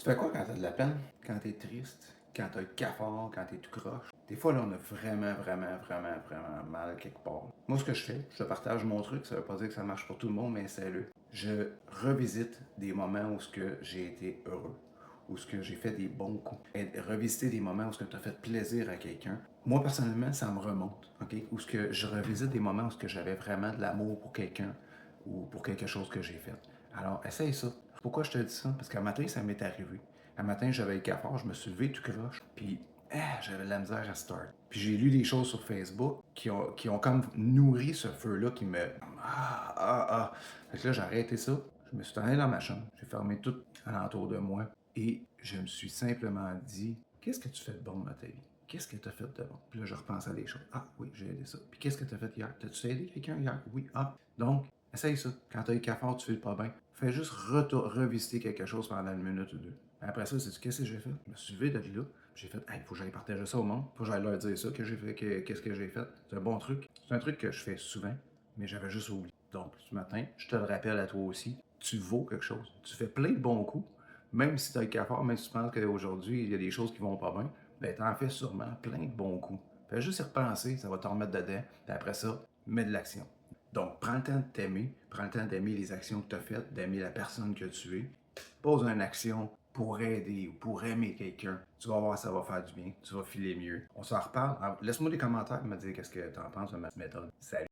Tu fais quoi quand t'as de la peine? Quand t'es triste? Quand t'as le cafard? Quand t'es tout croche? Des fois, là, on a vraiment mal quelque part. Moi, ce que je fais, je te partage mon truc. Ça veut pas dire que ça marche pour tout le monde, mais c'est le. Je revisite des moments où ce que j'ai été heureux, où ce que j'ai fait des bons coups. Et revisiter des moments où ce que tu as fait plaisir à quelqu'un. Moi, personnellement, ça me remonte, OK? Où ce que je revisite des moments où ce que j'avais vraiment de l'amour pour quelqu'un ou pour quelque chose que j'ai fait. Alors, essaye ça. Pourquoi je te dis ça? Parce qu'un matin, ça m'est arrivé. Un matin, j'avais le cafard, je me suis levé tout croche, puis j'avais de la misère à start. Puis j'ai lu des choses sur Facebook qui ont comme nourri ce feu-là qui me... Fait que là, j'ai arrêté ça. Je me suis tourné dans ma chambre. J'ai fermé tout alentour de moi. Et je me suis simplement dit, qu'est-ce que tu fais de bon dans ta vie? Qu'est-ce que tu as fait de bon? Puis là, je repense à des choses. Ah oui, j'ai aidé ça. Puis qu'est-ce que tu as fait hier? T'as-tu aidé quelqu'un hier? Oui. Ah. Donc, essaye ça. Quand tu as eu cafard, tu fais le pas bien. Fais juste revisiter quelque chose pendant une minute ou deux. Après ça, c'est qu'est-ce que j'ai fait? Je me suis levé de là. J'ai fait, il faut que j'aille partager ça au monde. Faut que j'aille leur dire ça, que j'ai fait, qu'est-ce que j'ai fait. C'est un bon truc. C'est un truc que je fais souvent, mais j'avais juste oublié. Donc, ce matin, je te le rappelle à toi aussi. Tu vaux quelque chose. Tu fais plein de bons coups. Même si tu as le cafard, même si tu penses qu'aujourd'hui, il y a des choses qui vont pas bien, ben, tu en fais sûrement plein de bons coups. Fais juste y repenser, ça va te remettre dedans. Puis après ça, mets de l'action. Donc, prends le temps de t'aimer, prends le temps d'aimer les actions que tu as faites, d'aimer la personne que tu es. Pose une action pour aider ou pour aimer quelqu'un. Tu vas voir, ça va faire du bien, tu vas filer mieux. On s'en reparle. Laisse-moi des commentaires, me dire qu'est-ce que tu en penses de ma méthode. Salut!